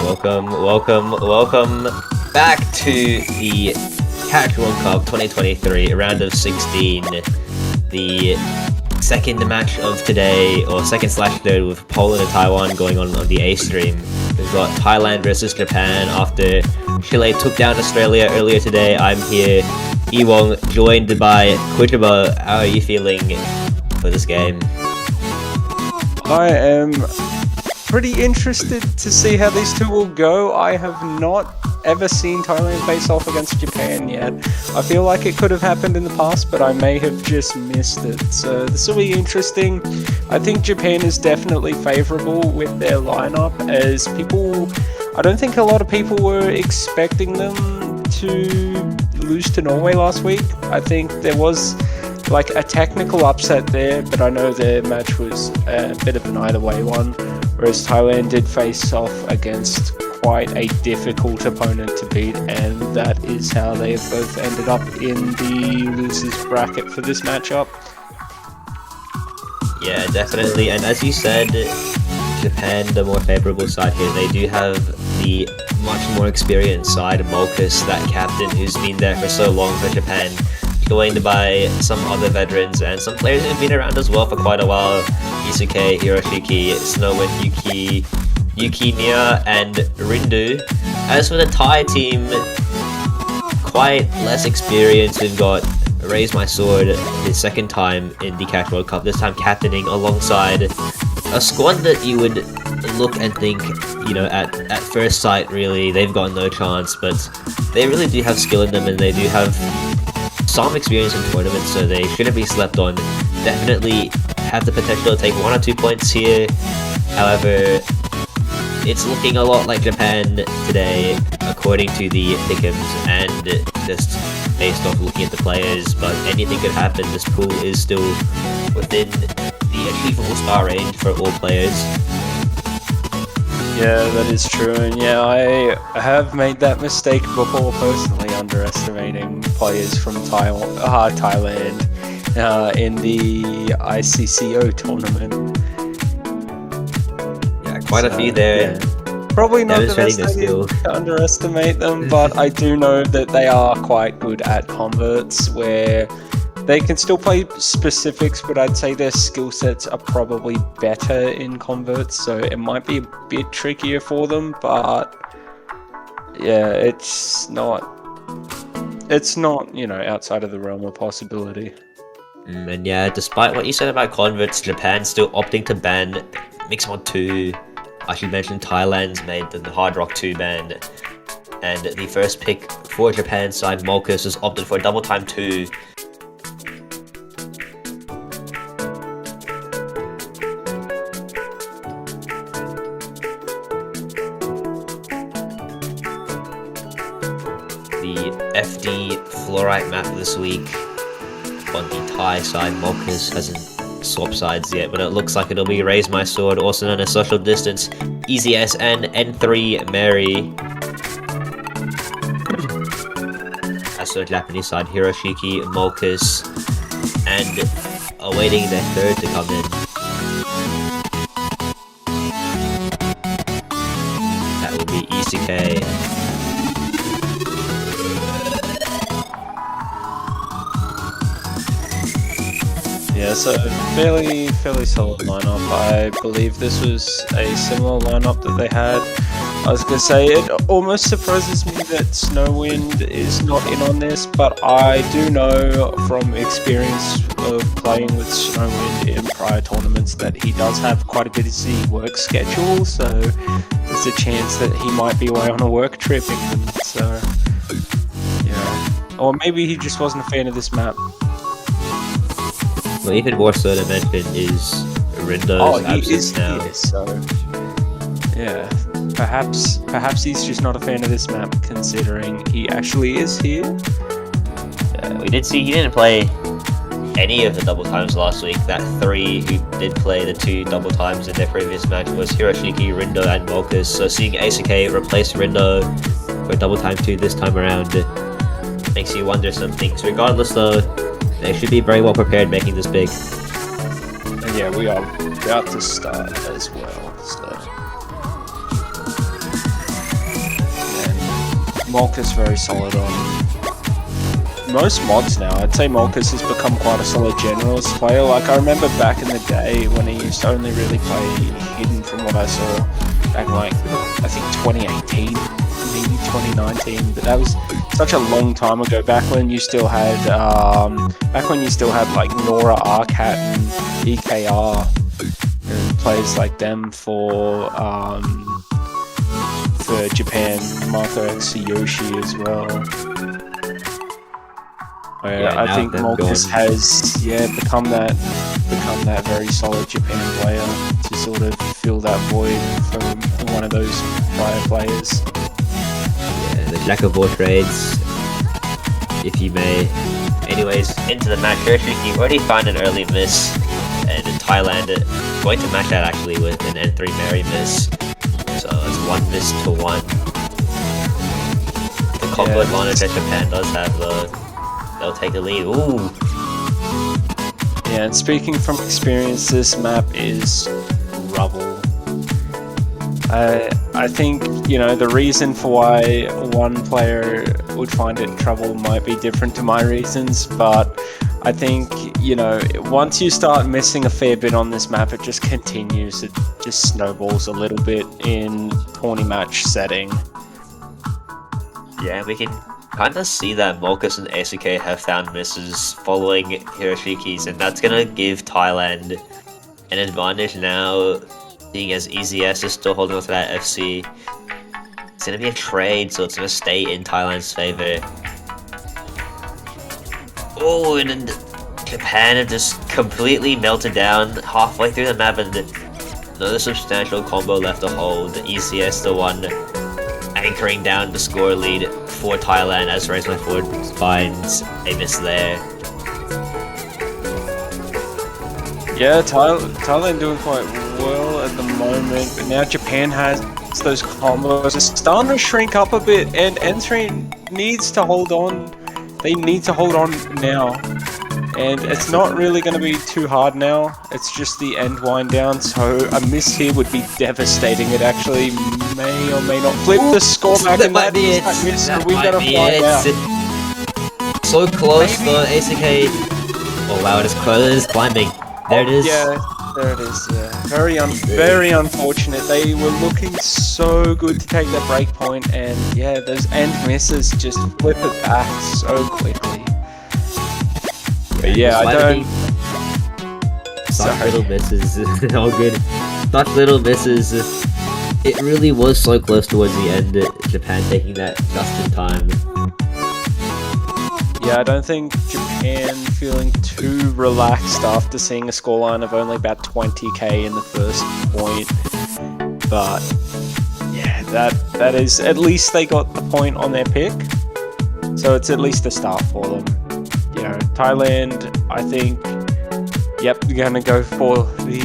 Welcome back to the Catch World Cup 2023 round of 16. The second match of today, or second/third, with Poland and Taiwan going on the A stream. We've got Thailand versus Japan after Chile took down Australia earlier today. I'm here, Ewong, joined by Kuchaba. How are you feeling for this game? I am pretty interested to see how these two will go. I have not ever seen Thailand face off against Japan yet. I feel like it could have happened in the past, but I may have just missed it. So this will be interesting. I think Japan is definitely favourable with their lineup, as I don't think a lot of people were expecting them to lose to Norway last week. I think there was like a technical upset there, but I know their match was a bit of an either way one, whereas Thailand did face off against quite a difficult opponent to beat, and that is how they have both ended up in the losers bracket for this matchup. Yeah, definitely, and as you said, Japan, the more favourable side here, they do have the much more experienced side, Molkus, that captain who's been there for so long for Japan, joined by some other veterans and some players who've been around as well for quite a while. Isuke, Hiroshiki, Snowin, Yuki Nia, and Rindu. As for the Thai team, quite less experienced. We've got Raise My Sword, his second time in the Catch World Cup, this time captaining alongside a squad that you would look and think, at first sight, really, they've got no chance, but they really do have skill in them, and they do have some experience in tournaments, so they shouldn't be slept on. Definitely have the potential to take 1 or 2 points here. However, it's looking a lot like Japan today, according to the pick'ems, and just based off looking at the players, but anything could happen. This pool is still within the achievable star range for all players. Yeah, that is true, and yeah, I have made that mistake before personally, underestimating players from Thailand in the ICCO tournament. Yeah, quite a few there. Yeah. Probably not the best idea to underestimate them, but I do know that they are quite good at converts, where they can still play specifics, but I'd say their skill sets are probably better in converts, so it might be a bit trickier for them, but yeah, it's not, outside of the realm of possibility. And yeah, despite what you said about converts, Japan's still opting to ban Mixmod 2. I should mention Thailand's made the Hard Rock 2 ban, and the first pick for Japan's side, Molkus, has opted for Double Time 2. FD Fluorite map this week on the Thai side. Molkus hasn't swapped sides yet, but it looks like it'll be Raise My Sword, also known as Social Distance, Easy S, and N3 Mary. As for the Japanese side, Hiroshiki, Molkus, and awaiting their third to come in. That will be Isuke. Yeah, so fairly solid lineup. I believe this was a similar lineup that they had. I was going to say, it almost surprises me that Snowwind is not in on this, but I do know from experience of playing with Snowwind in prior tournaments that he does have quite a busy work schedule, so there's a chance that he might be away on a work trip even, so yeah. Or maybe he just wasn't a fan of this map. Well, even more so to mention is Rindo's absence now. He is, so yeah, perhaps he's just not a fan of this map, considering he actually is here. We did see he didn't play any of the double times last week. That 3 who did play the 2 double times in their previous match was Hiroshiki, Rindo, and Molkus. So seeing Asuke replace Rindo for double time 2 this time around makes you wonder some things. Regardless though, they should be very well prepared making this big. And yeah, we are about to start as well, so Molka's very solid on most mods now. I'd say Molkas has become quite a solid generalist player. Like, I remember back in the day when he used to only really play Hidden from what I saw back in, like, I think 2018, maybe 2019, but that was such a long time ago, back when you still had like Nora Arcat and EKR and players like them for Japan, Marco X Yoshi as well. Yeah, I think Molkas has become that very solid Japan player to sort of fill that void from one of those prior players. Yeah, the jack of all trades, if you may. Anyways, into the match. Hiroshiki already found an early miss, and in Thailand going to match that actually with an N3 Mary miss. So it's 1 miss to 1. The combo advantage that Japan does have though. They'll take the lead. Ooh. Yeah, and speaking from experience, this map is rubble. I think, you know, the reason for why one player would find it trouble might be different to my reasons, but I think, you know, once you start missing a fair bit on this map, it just continues. It just snowballs a little bit in tourney match setting. Yeah, we can kind of see that Molkas and ACK have found misses following Hiroshiki's, and that's gonna give Thailand an advantage now, being as EZS is still holding on to that FC. It's gonna be a trade, so it's gonna stay in Thailand's favor. Oh, and then Japan have just completely melted down halfway through the map, and another substantial combo left to hold. ECS the one anchoring down the score lead for Thailand as Raceman Ford finds a miss there. Yeah, Thailand doing quite well at the moment, but now Japan has those combos. It's starting to shrink up a bit, and N3 needs to hold on. They need to hold on now. And it's not really going to be too hard now. It's just the end wind down, so a miss here would be devastating. It actually may or may not flip the score back, and that is that miss, so we gotta find out. So close for ACK. Oh wow, it is close. It is climbing. There it is. Yeah, there it is. Yeah, very unfortunate. They were looking so good to take that break point, and yeah, those end misses just flip it back so quickly. But yeah, I don't. Such little misses. All good. Such little misses. It really was so close towards the end. Japan taking that just in time. Yeah, I don't think Japan feeling too relaxed after seeing a scoreline of only about 20k in the first point. But yeah, that is, at least they got the point on their pick. So it's at least a start for them. You know, Thailand, I think, yep, they're gonna go for the,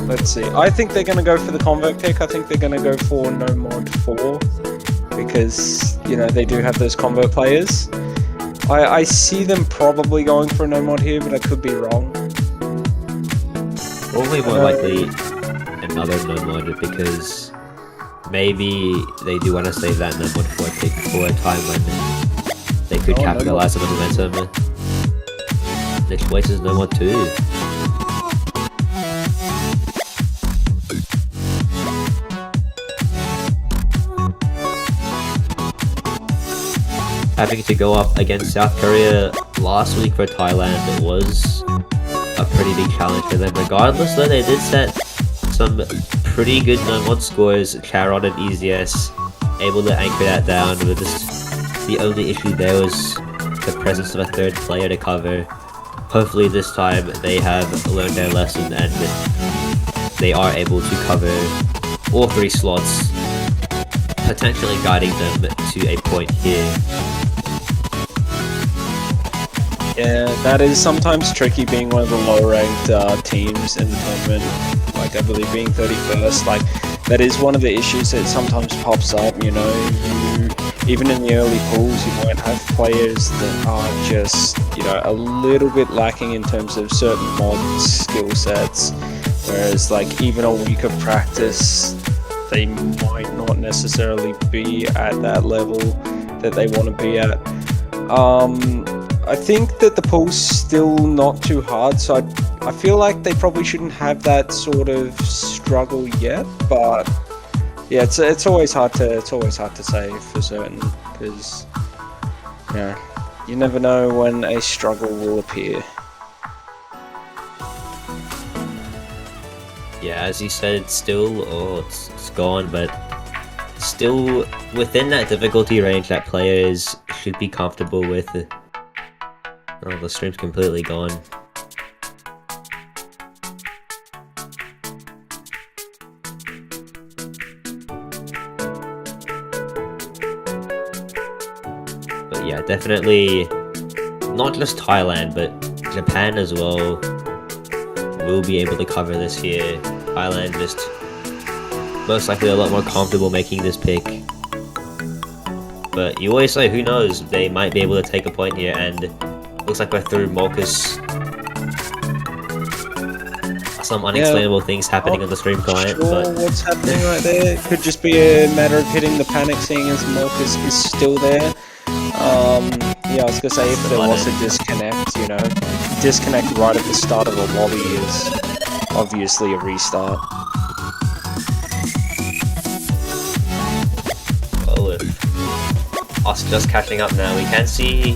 let's see, I think they're gonna go for the convert pick. I think they're gonna go for no mod 4, because, you know, they do have those convert players. I see them probably going for a no mod here, but I could be wrong. Probably more likely another no mod, because maybe they do want to save that no mod 4 pick for a time when they could capitalize on the momentum. Next place is no mod 2. Having to go up against South Korea last week for Thailand was a pretty big challenge for them. Regardless though, they did set some pretty good no-mod scores. Charon and EZS able to anchor that down, but the only issue there was the presence of a third player to cover. Hopefully this time they have learned their lesson and they are able to cover all 3 slots, potentially guiding them to a point here. Yeah, that is sometimes tricky being one of the low-ranked teams in the tournament. Like, I believe being 31st, like, that is one of the issues that sometimes pops up, you know. Even in the early pools, you might have players that are just, you know, a little bit lacking in terms of certain mod skill sets. Whereas, like, even a week of practice they might not necessarily be at that level that they want to be at. I think that the pool's still not too hard, so I feel like they probably shouldn't have that sort of struggle yet. But yeah, it's always hard to say for certain, because you never know when a struggle will appear. Yeah, as you said, it's still it's gone, but still within that difficulty range that players should be comfortable with. Oh, the stream's completely gone. But yeah, definitely not just Thailand, but Japan as well will be able to cover this here. Thailand just most likely a lot more comfortable making this pick. But you always say, who knows, they might be able to take a point here, and looks like we're through Marcus. Some unexplainable things happening on the stream client. Sure, but what's happening right there? Could just be a matter of hitting the panic, seeing as Marcus is still there. Yeah, I was gonna say, if there was a disconnect, disconnect right at the start of the lobby is obviously a restart. well, with us just catching up now, we can see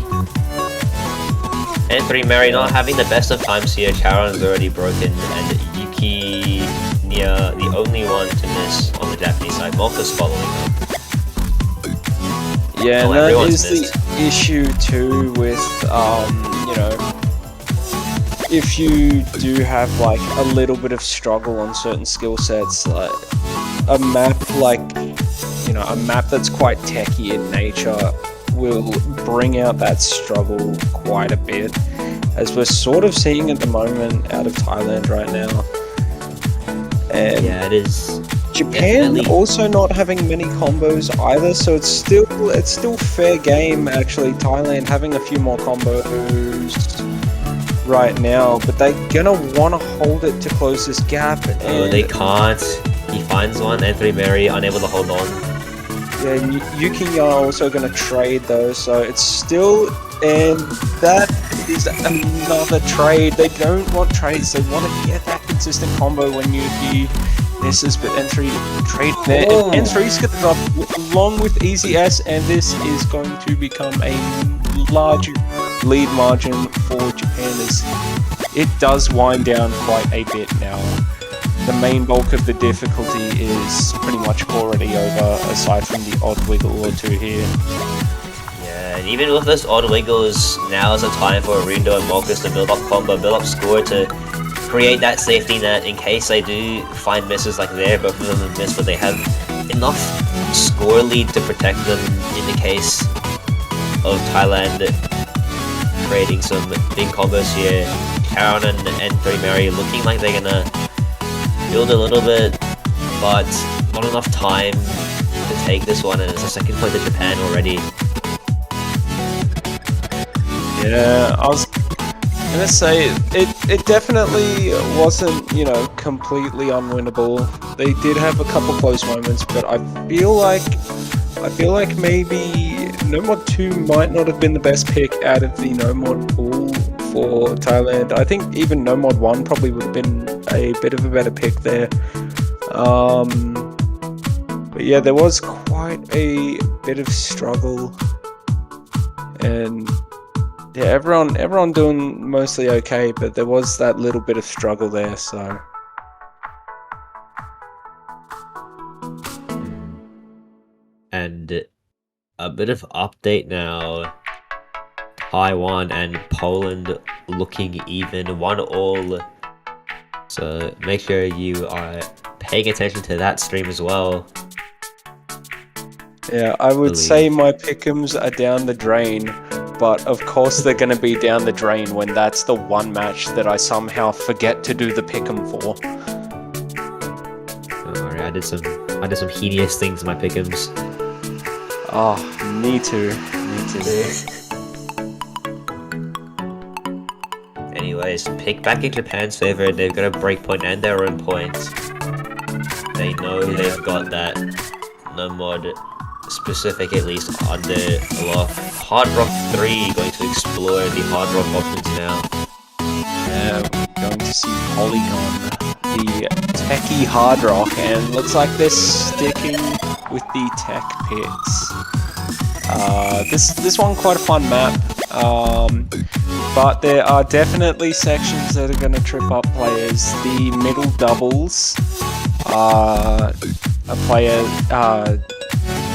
N3 Mary not having the best of times here. Charon's already broken, and Yuki Nia the only one to miss on the Japanese side. Marcus following up. Yeah, and that is the issue too with, if you do have like a little bit of struggle on certain skill sets, like a map that's quite techy in nature will bring out that struggle quite a bit, as we're sort of seeing at the moment out of Thailand right now. And yeah, it is. Japan definitely also not having many combos either, so it's still fair game actually. Thailand having a few more combos right now, but they're gonna want to hold it to close this gap. And they can't. He finds one, N3 Mary unable to hold on. Yeah, Yuki are also gonna trade though, so it's still, and that is another trade. They don't want trades, they want to get that consistent combo when Yuki misses, but N3 trade there. Oh. N3's gonna drop along with Easy S, and this is going to become a large lead margin for Japan as it does wind down quite a bit now. The main bulk of the difficulty is pretty much already over, aside from the odd wiggle or two here. Yeah, and even with those odd wiggles, now is the time for Arindo and Marcus to build up combo, build up score to create that safety net in case they do find misses like there. Both of them have missed, but they have enough score lead to protect them in the case of Thailand creating some big combos here. Charon and N3 Mary looking like they're gonna build a little bit, but not enough time to take this one, and it's a second point to Japan already. Yeah, I was gonna say it definitely wasn't, completely unwinnable. They did have a couple close moments, but I feel like maybe Nomod 2 might not have been the best pick out of the Nomod pool for Thailand. I think even Nomod 1 probably would have been a bit of a better pick there. But yeah, there was quite a bit of struggle, and yeah, everyone doing mostly okay, but there was that little bit of struggle there, so. And a bit of update now. Taiwan and Poland looking even, 1-1. So make sure you are paying attention to that stream as well. Yeah, I would say my pick'ems are down the drain, but of course they're going to be down the drain when that's the one match that I somehow forget to do the pick'em for. Don't worry, I did some hideous things in my pick'ems. Oh, me too. Anyways, pick back in Japan's favor. They've got a break point and their own point. They know they've got that no mod specific, at least, under aloft. Hard Rock 3 going to explore the Hard Rock options now. Yeah, we're going to see Polygon, the techie Hard Rock, and looks like they're sticking with the tech picks. This one quite a fun map, but there are definitely sections that are going to trip up players. The middle doubles are a player,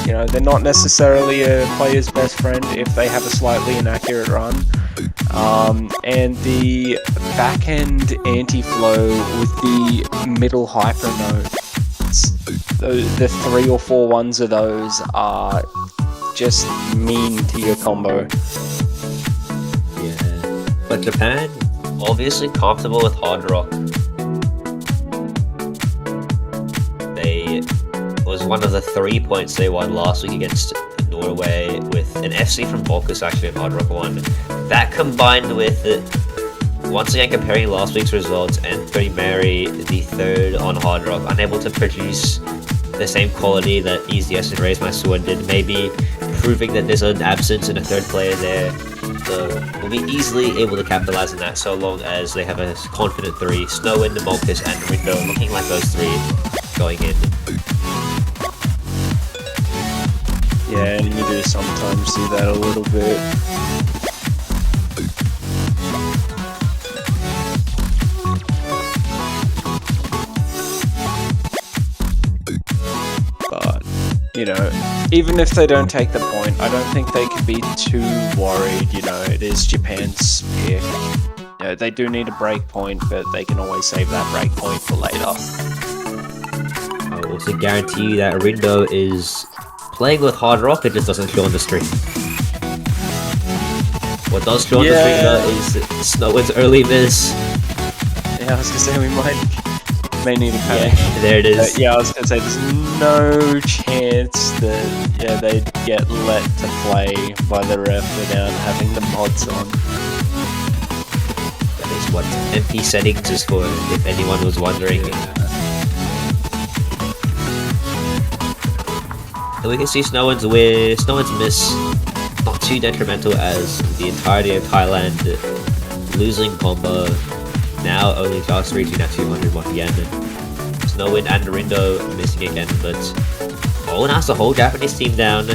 you know, they're not necessarily a player's best friend if they have a slightly inaccurate run. And the back-end anti-flow with the middle hyper nodes, the 3 or 4 ones of those are just mean to your combo. Yeah, but Japan, obviously comfortable with Hard Rock. They was one of the 3 points they won last week against Norway with an FC from Volkus actually in Hard Rock 1. That combined with, once again comparing last week's results, and 3 Mary, the 3rd on Hard Rock, unable to produce the same quality that EasyS and Raise My Sword did, maybe proving that there's an absence in a 3rd player there. So we'll be easily able to capitalize on that so long as they have a confident 3. Snowwind, Molkus, and Rindo looking like those 3 going in. Yeah, and you do sometimes see that a little bit. But, you know, even if they don't take the point, I don't think they can be too worried. You know, it is Japan's pick. You know, they do need a break point, but they can always save that break point for later. I will also guarantee you that Rindo is playing with Hard Rock. It just doesn't show on the stream. What does show on the stream though is Snowwind's early miss. Yeah, I was gonna say we may need a panic. Yeah, there it is. Yeah, I was gonna say there's no chance that they'd get let to play by the ref without having the mods on. That is what MP settings is for, if anyone was wondering. And we can see Snowwind's miss not too detrimental as the entirety of Thailand losing combo. Now only just reaching that 200 once again. Snowwind and Rindo missing again, but Owen has the whole Japanese team down,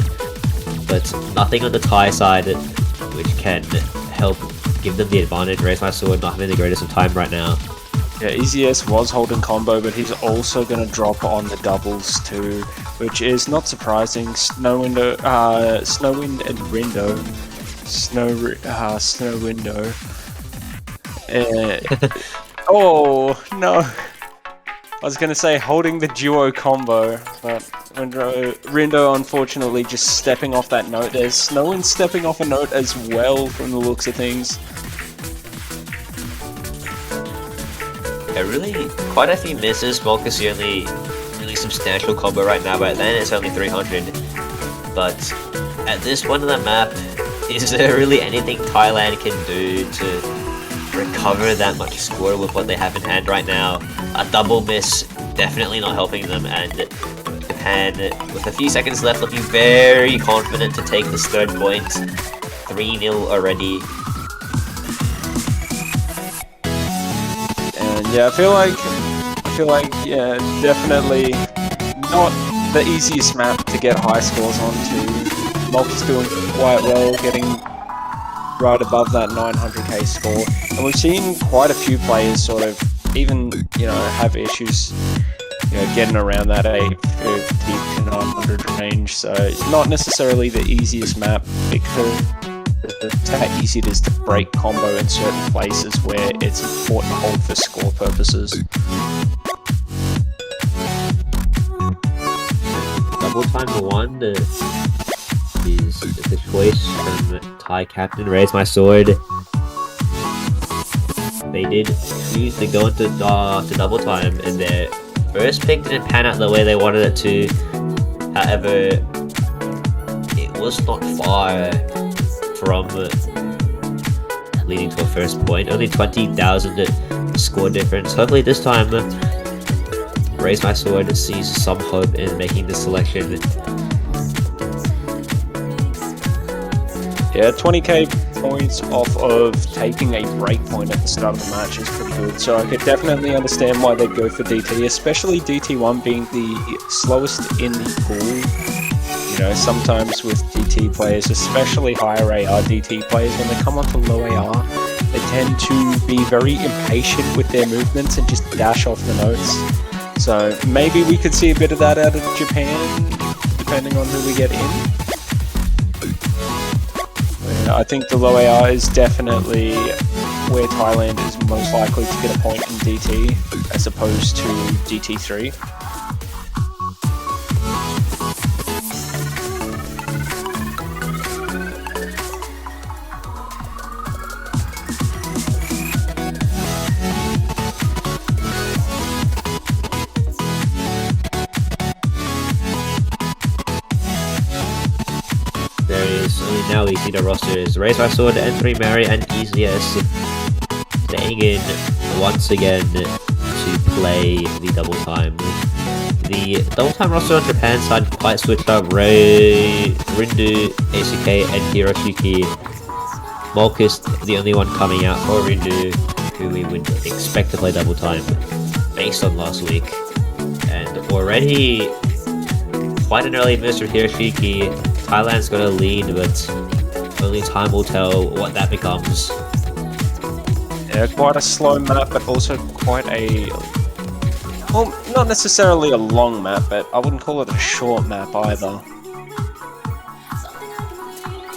but nothing on the Thai side which can help give them the advantage. Raise My Sword not having the greatest of time right now. Yeah, EasyS was holding combo, but he's also going to drop on the doubles too, which is not surprising. Snowwind and Rindo. Snowwindo. Oh, no. I was going to say holding the duo combo, but Rindo unfortunately just stepping off that note. There's Snowwind stepping off a note as well from the looks of things. Yeah, really quite a few misses. Molkus the only really substantial combo right now, but then it's only 300. But at this point of the map, is there really anything Thailand can do to recover that much score with what they have in hand right now? A double miss definitely not helping them, and Japan, with a few seconds left, looking very confident to take this 3rd point. 3-0 already. Yeah, I feel like, yeah, definitely not the easiest map to get high scores onto. Molkus doing quite well, getting right above that 900k score, and we've seen quite a few players sort of even, you know, have issues, you know, getting around that 850 to 900 range. So not necessarily the easiest map because how easy it is to break combo in certain places where it's important to hold for score purposes. Double time to 1 is the choice from Thai captain Raise My Sword. They did choose to go into double time, and their first pick didn't pan out the way they wanted it to. However, it was not far from leading to a first point. Only 20,000 score difference. Hopefully this time Raise My Sword sees some hope in making the selection. Yeah, 20k points off of taking a breakpoint at the start of the match is pretty good, so I could definitely understand why they'd go for DT, especially DT1 being the slowest in the pool. You know, sometimes with DT players, especially higher AR DT players, when they come onto low AR, they tend to be very impatient with their movements and just dash off the notes. So maybe we could see a bit of that out of Japan, depending on who we get in. I think the low AR is definitely where Thailand is most likely to get a point in DT as opposed to DT3. Now we see the rosters: Raise My Sword, N3 Mary, and EZS staying in once again to play the double time. The double time roster on Japan's side quite switched up. Rindu, ACK, and Hiroshiki. Molkus, the only one coming out for Rindu, who we would expect to play double time based on last week. And already quite an early miss for Hiroshiki. Thailand's got a lead, but only time will tell what that becomes. Yeah, quite a slow map, but also quite a... Well, not necessarily a long map, but I wouldn't call it a short map either.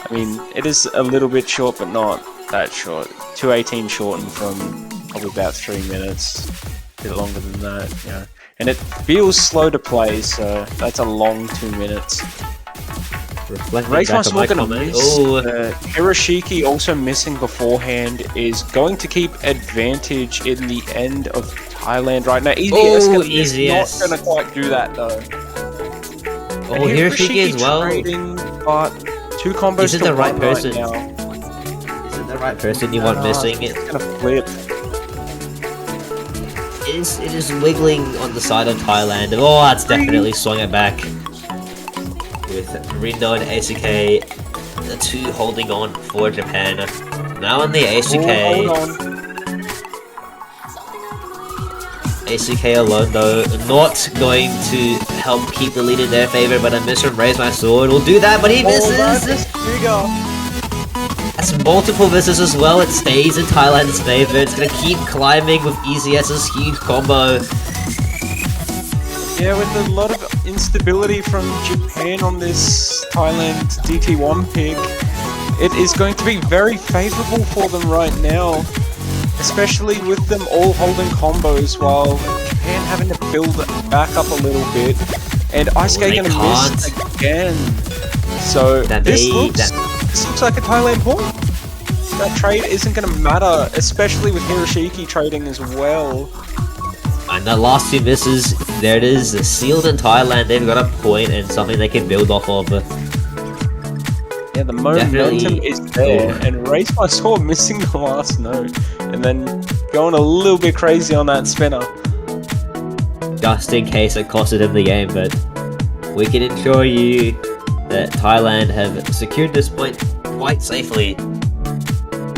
I mean, it is a little bit short, but not that short. 2:18 shortened from probably about 3 minutes. A bit longer than that, yeah. And it feels slow to play, so that's a long 2 minutes. Raise My Sword gonna miss. Hiroshiki also missing beforehand is going to keep advantage in the end of Thailand right now. EZS is not gonna quite do that though. Oh, Hiroshiki as well. Trading, but 2 combos Isn't the right person? Right now. Isn't the right person you want missing? It's gonna flip. It is wiggling on the side of Thailand. Oh, that's definitely swung it back. With Rindo and ACK, the 2 holding on for Japan. Now on the ACK. ACK alone though, not going to help keep the lead in their favor, but a miss from Raise My Sword will do that, but he misses! That's multiple misses as well. It stays in Thailand's favor. It's gonna keep climbing with EZS's huge combo. Yeah, with a lot of instability from Japan on this Thailand DT1 pick, it is going to be very favourable for them right now, especially with them all holding combos while Japan having to build back up a little bit, and Ice Skate going to miss again. So this looks like a Thailand point. That trade isn't going to matter, especially with Hiroshiki trading as well. And the last 2 misses, there it is, sealed in Thailand. They've got a point and something they can build off of. Yeah, the momentum is there, and Raise My Sword missing the last note, and then going a little bit crazy on that spinner. Just in case it costed him the game, but we can assure you that Thailand have secured this point quite safely.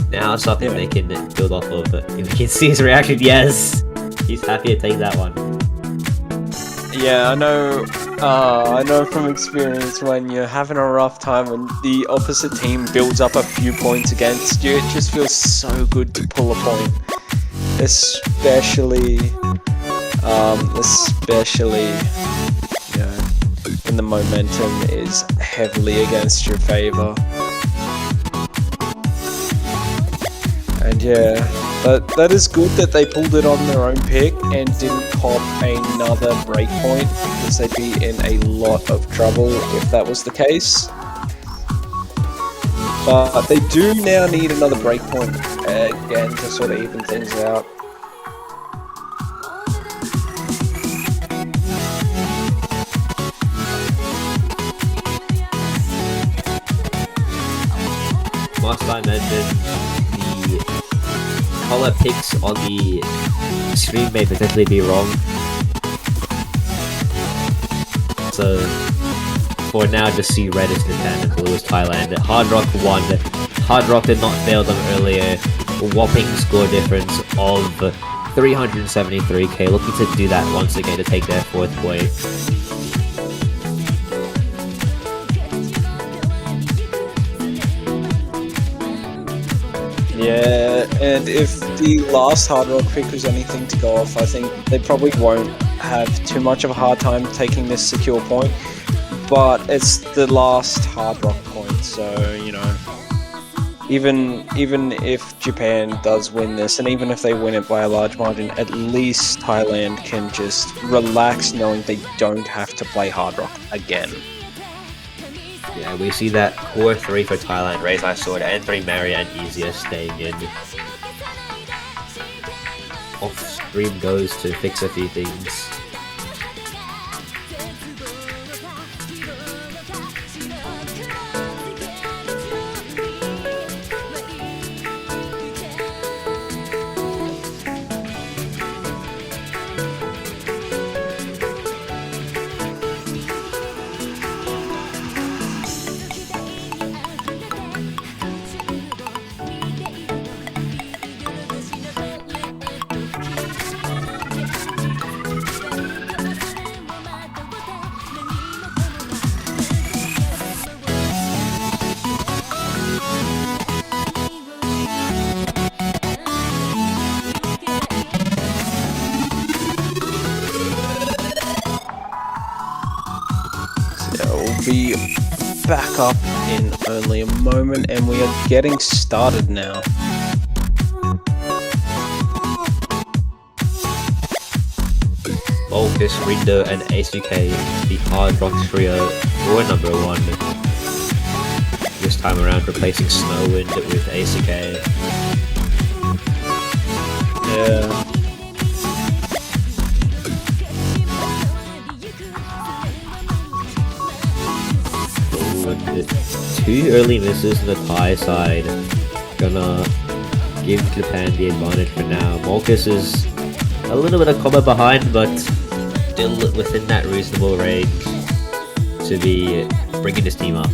Now something they can build off of. If you can see his reaction, yes! He's happy to take that one. Yeah, I know from experience when you're having a rough time and the opposite team builds up a few points against you, it just feels so good to pull a point. Especially, you know, when the momentum is heavily against your favor. And yeah, that is good that they pulled it on their own pick and didn't cop another breakpoint, because they'd be in a lot of trouble if that was the case. But they do now need another breakpoint again to sort of even things out. Must I mention the color picks on the screen may potentially be wrong. So for now, just see red as Japan and blue as Thailand. Hard Rock won. Hard Rock did not fail them earlier. A whopping score difference of 373k. Looking to do that once again to take their 4th point. Yeah, and if the last Hard Rock pick was anything to go off, I think they probably won't have too much of a hard time taking this secure point. But it's the last Hard Rock point, so, you know, even if Japan does win this, and even if they win it by a large margin, at least Thailand can just relax knowing they don't have to play Hard Rock again. Yeah, we see that core 3 for Thailand, Raise My Sword, and 3 Mary and Easier staying in. Off stream goes to fix a few things. Be back up in only a moment, and we are getting started now. Volkus, Rindo, and ACK, the Hard Rock trio, for number 1. This time around replacing Snowwind with ACK. Yeah. Two early misses on the Thai side. Gonna give Japan the advantage for now. Volkus is a little bit of combo behind, but still within that reasonable range to be bringing his team up.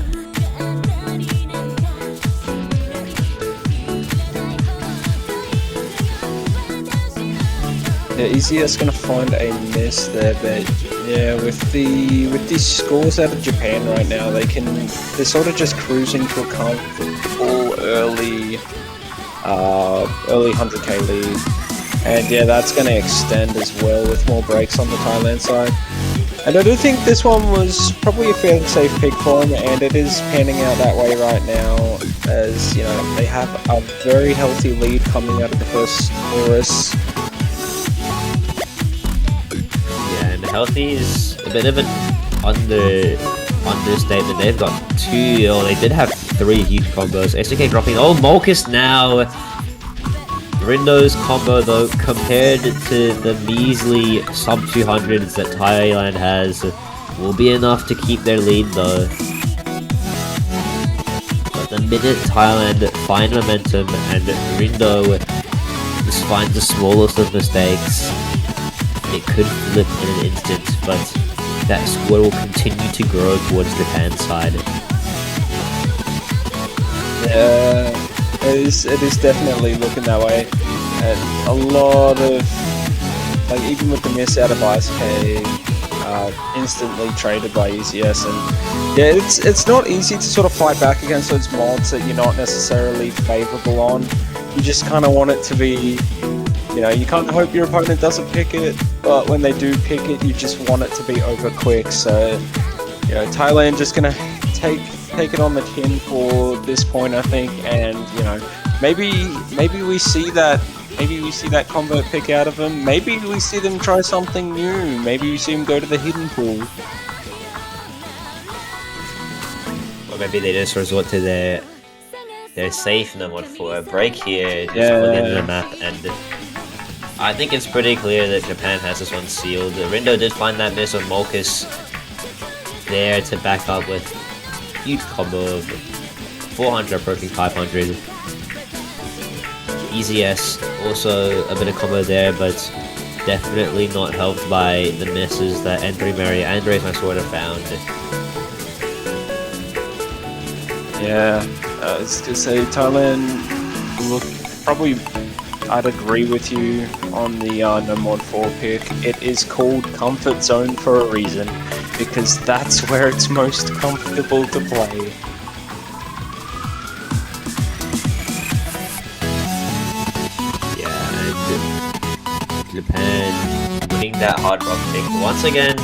Yeah, EZS gonna find a miss there, but yeah, with these scores out of Japan right now, they're sort of just cruising to a comfortable early 100k lead, and yeah, that's gonna extend as well with more breaks on the Thailand side. And I do think this one was probably a fairly safe pick for them, and it is panning out that way right now, as you know they have a very healthy lead coming out of the first chorus. Healthy is a bit of an understatement. They've got 2, or they did have 3 huge combos. SDK dropping. Oh, Molkus now. Rindo's combo, though, compared to the measly sub 200s that Thailand has, will be enough to keep their lead, though. But the minute Thailand find momentum and Rindo just finds the smallest of mistakes, it could flip in an instant, but that score will continue to grow towards Japan's side. Yeah, it is definitely looking that way. And a lot of, like, even with the miss out of ISK, instantly traded by EZS, and yeah, it's not easy to sort of fight back against those mods that you're not necessarily favourable on. You just kind of want it to be, you know, you kind of hope your opponent doesn't pick it, but when they do pick it, you just want it to be over quick. So, you know, Thailand just gonna take it on the chin for this point, I think, and you know, maybe we see that combo pick out of them. Maybe we see them try something new. Maybe we see them go to the hidden pool. Or maybe they just resort to their safe number for a break here, just Yeah. put it in the map, and I think it's pretty clear that Japan has this one sealed. Rindo did find that miss of Molkus there to back up with huge combo of 400 approaching 500. EZS also a bit of combo there, but Definitely not helped by the misses that N3 Mary and Raise My Sword have found. Yeah, I was gonna say Thailand. Look, probably I'd agree with you on the no mod 4 pick. It is called Comfort Zone for a reason, because that's where it's most comfortable to play. Japan winning that Hard Rock pick once again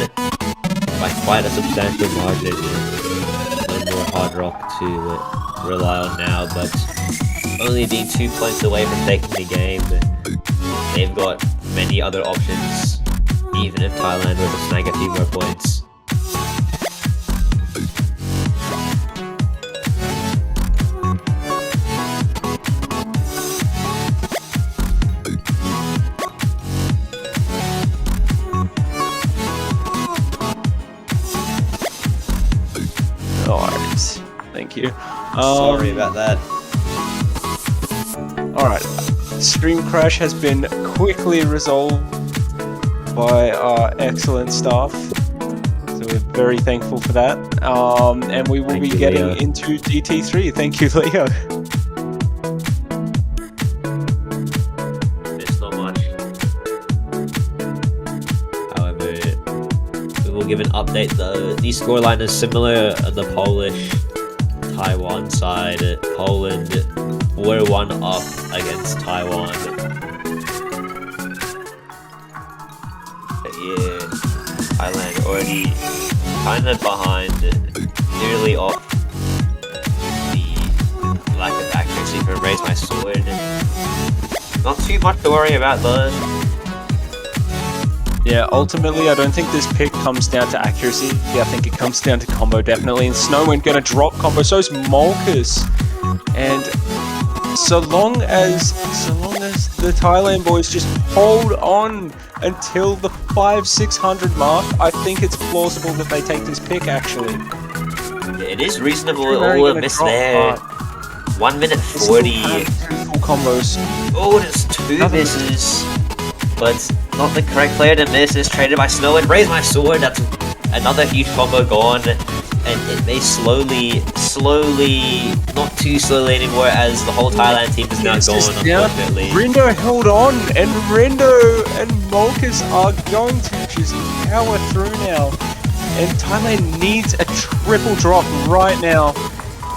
by quite a substantial margin. No more Hard Rock to rely on now, but only being 2 points away from taking the game. They've got many other options, even if Thailand were to snag a few more points. Alright, thank you. Sorry about that. Alright, stream crash has been quickly resolved by our excellent staff, so we're very thankful for that. And we will be getting into DT3. Thank you, Leo. It's not much. However, we will give an update though. The scoreline is similar on the Polish-Taiwan side. Poland 4-1 up against Taiwan. But yeah, Thailand already kind of behind, nearly off the lack of accuracy for Raise My Sword. Not too much to worry about though. Yeah, ultimately, I don't think this pick comes down to accuracy. Yeah, I think it comes down to combo, definitely. And Snowwind gonna drop combo, so is Molkus. And so long as the Thailand boys just hold on until the 500-600 mark, I think it's plausible that they take this pick, actually. Yeah, it is reasonable. Oh, a miss there. 1 minute 40. Two full combos. Oh, there's two misses. But not the correct player to miss is traded by Snow and Raise My Sword. That's another huge combo gone. And it may slowly, not too slowly anymore, as the whole Thailand team is now gone, unfortunately. Rindo held on, and Rindo and Molkus are going to just power through now. And Thailand needs a triple drop right now.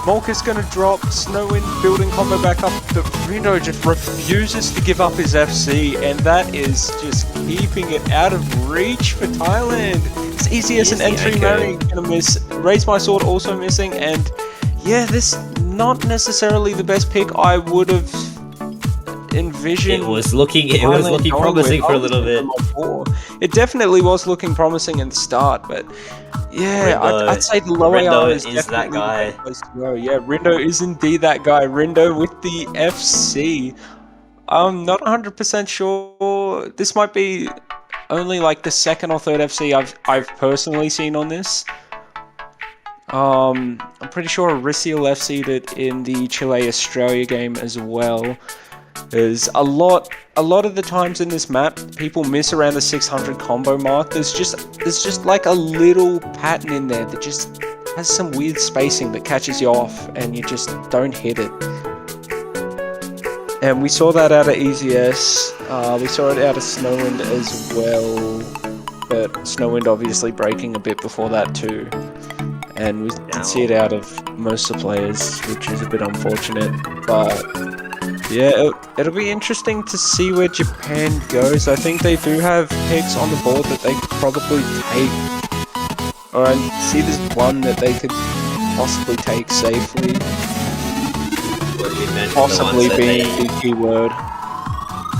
Molkus gonna drop, Snowwind building combo back up, but Rindo just refuses to give up his FC, and that is just keeping it out of reach for Thailand. It's easy as an entry Mary gonna miss, Raise My Sword also missing, and yeah, this not necessarily the best pick I would have envisioned. It was looking promising for a little bit. It definitely was looking promising in the start, but yeah, I'd say the low AR is definitely that guy. the best place to go. Yeah, Rindo is indeed that guy. Rindo with the FC. I'm not 100% sure. This might be only like the second or third FC I've personally seen on this. I'm pretty sure Risiel FC'd it in the Chile-Australia game as well. There's a lot of the times in this map, people miss around the 600 combo mark. There's just like a little pattern in there that just has some weird spacing that catches you off, and you just don't hit it. And we saw that out of EZS. We saw it out of Snowwind as well, but Snowwind obviously breaking a bit before that too. And we did see it out of most of the players, which is a bit unfortunate, but yeah, it'll be interesting to see where Japan goes. I think they do have picks on the board that they could probably take. Or I see there's one that they could possibly take safely. Possibly being the key word.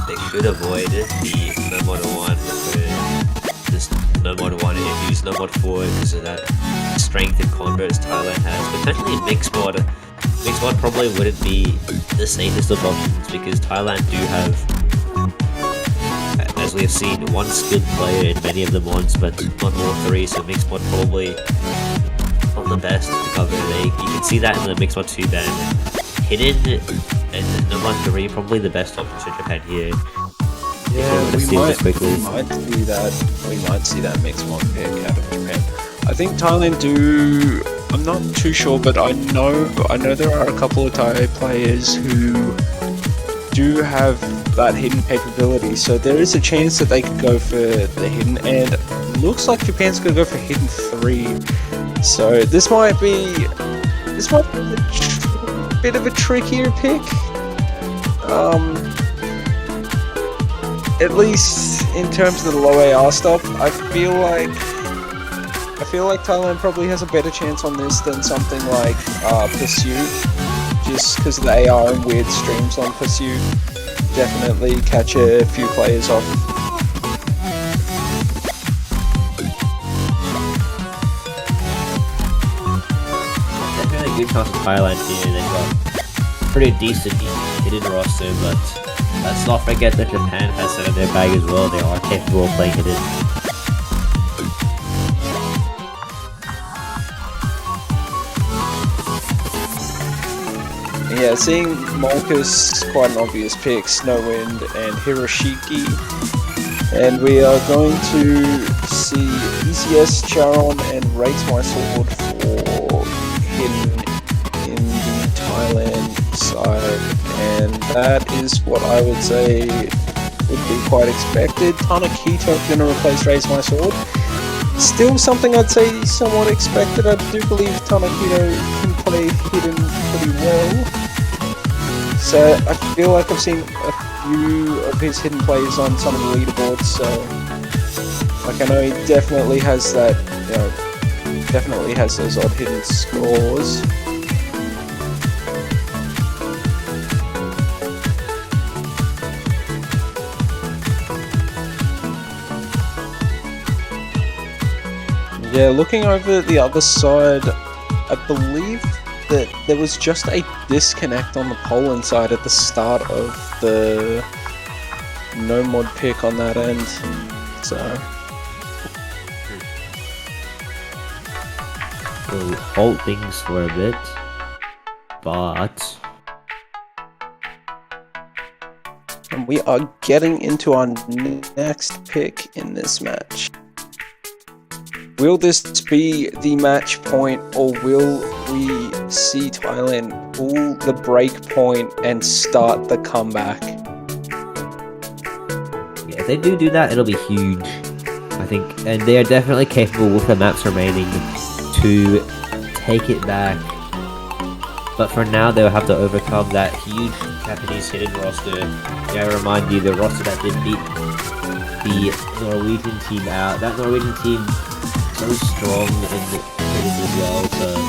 They should avoid the no mod 1 for just no mod 1 and use no mod 4 because of that strength and converts Thailand has. Potentially mixed mod. Mixed mod probably wouldn't be the safest of options because Thailand do have, as we have seen, one skilled player in many of the mods, but not all three, so mixed mod probably not the best to cover. You can see that in the mixed mod 2 ban. Hidden and no mod 3 probably the best option for Japan here. Yeah, we might quickly. see that. We might see that mixed mod pick out of Japan. I think Thailand do. I'm not too sure, but I know there are a couple of Thai players who do have that hidden capability. So there is a chance that they could go for the hidden, and looks like Japan's gonna go for hidden 3. So this might be a bit of a trickier pick. At least in terms of the low AR stuff, I feel like Thailand probably has a better chance on this than something like Pursuit, just because of the AR and weird streams on Pursuit. Definitely catch a few players off. Definitely a good chance for Thailand here. They've got pretty decent hidden roster, but let's not forget that Japan has some in their bag as well. They are capable of playing hidden. Yeah, seeing Molkus, quite an obvious pick, Snowwind and Hiroshiki. And we are going to see ECS, Charon and Rates My Sword for hidden in the Thailand side. And that is what I would say would be quite expected. Tanakito going to replace Raise My Sword. Still something I'd say somewhat expected. I do believe Tanakito can play hidden pretty well. So I feel like I've seen a few of his hidden plays on some of the leaderboards, so like I know he definitely has that, you know, definitely has those odd hidden scores. Yeah, looking over at the other side, I believe that there was just a disconnect on the Poland side at the start of the no mod pick on that end, so We'll hold things for a bit, but and we are getting into our next pick in this match. Will this be the match point, or will we see Thailand pull the break point and start the comeback? yeah, if they do that, it'll be huge, I think. And they are definitely capable with the maps remaining to take it back. But for now, they'll have to overcome that huge Japanese hidden roster. Yeah, I remind you, the roster that did beat the Norwegian team out. That Norwegian team so strong in hidden as well, so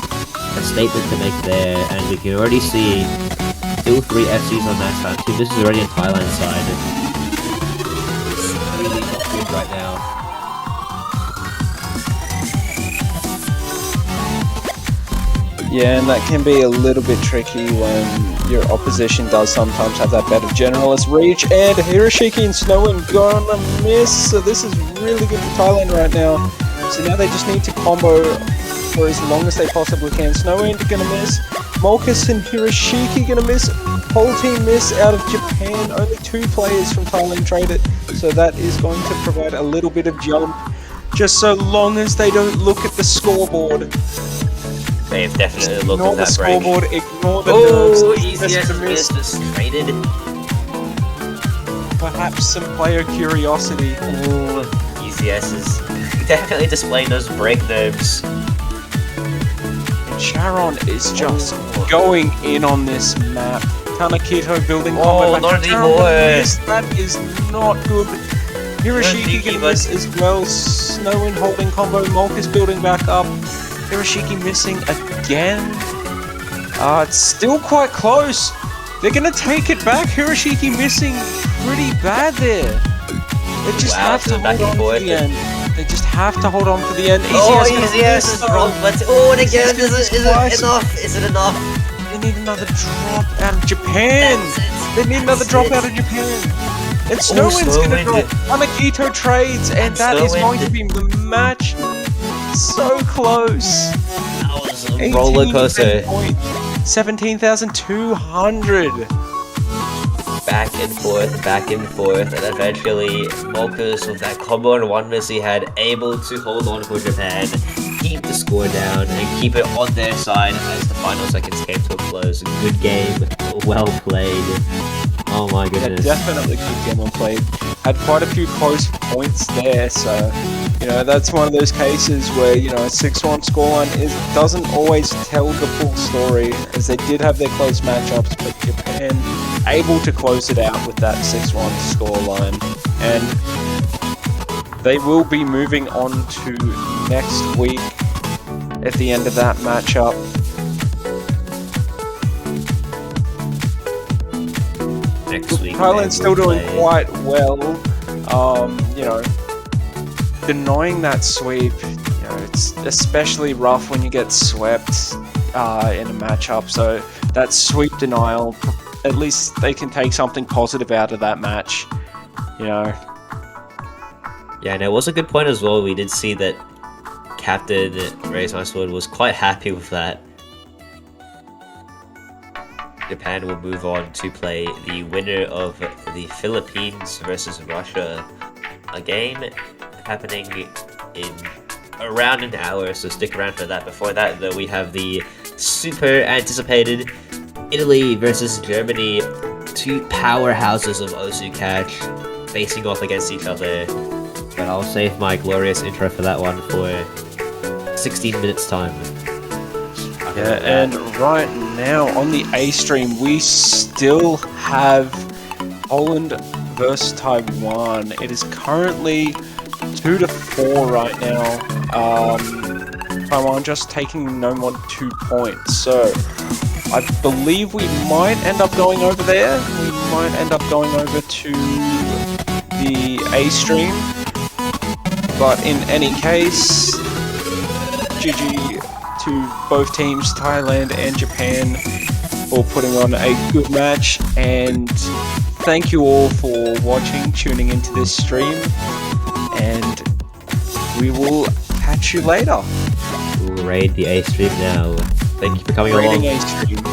a statement to make there, and we can already see still 3 FCs on that side too. This is already in Thailand's side. It's really not good right now. Yeah, and that can be a little bit tricky when your opposition does sometimes have that better generalist reach, and Hiroshiki and Snowwind gonna miss, so this is really good for Thailand right now. So now they just need to combo for as long as they possibly can. Snowwind gonna miss, Molkus and Hiroshiki gonna miss, whole team miss out of Japan, only 2 players from Thailand traded, so that is going to provide a little bit of jump, just so long as they don't look at the scoreboard. They've definitely looked Ignore at that the break. scoreboard, ignore the nerves. Oh, ECS missed, just traded. Perhaps some player curiosity. Ooh, ECS is definitely displaying those break nerves. And Charon is just going in on this map. Tanakito building Oh, combo back. not Charon anymore. gonna miss. That is not good. Hiroshiki gonna miss as well. Snowwind holding combo. Molkus building back up. Hiroshiki missing again. It's still quite close. They're gonna take it back. Hiroshiki missing pretty bad there. They just have to hold on to the end. They just have to hold on for the end. Oh, ECS is wrong, but oh, and again, is it enough? Is it enough? They need another drop out of Japan. They need another drop out of Japan. And Snowwind's gonna drop. Tanakito trades, and that is going to be the match. So close. That was a roller coaster. 17,200. back and forth, and eventually Mokus, with that combo and oneness he had, able to hold on for Japan, keep the score down, and keep it on their side as the final seconds came to a close. Good game, well played. Oh my goodness. Yeah, definitely good game well played. Had quite a few close points there, so you know that's one of those cases where you know a 6-1 scoreline doesn't always tell the full story, as they did have their close matchups, but Japan able to close it out with that 6-1 scoreline, and they will be moving on to next week at the end of that matchup. Next week, Thailand's still doing quite well. You know, denying that sweep, you know, it's especially rough when you get swept in a matchup. So that sweep denial, at least they can take something positive out of that match. You know. Yeah, and it was a good point as well. We did see that Captain Raise My Sword was quite happy with that. Japan will move on to play the winner of the Philippines versus Russia, a game happening in around an hour, so stick around for that. Before that, though, we have the super anticipated Italy versus Germany, two powerhouses of Osu Catch facing off against each other. But I'll save my glorious intro for that one for 16 minutes time. Yeah, and right now on the A stream, we still have Poland versus Taiwan. It is currently 2-4 right now. Taiwan just taking no more than 2 points. So I believe we might end up going over there. We might end up going over to the A stream. But in any case, GG to both teams, Thailand and Japan, for putting on a good match, and thank you all for watching, tuning into this stream, and we will catch you later. We'll raid the A stream now. Thank you for coming along. Raiding A stream.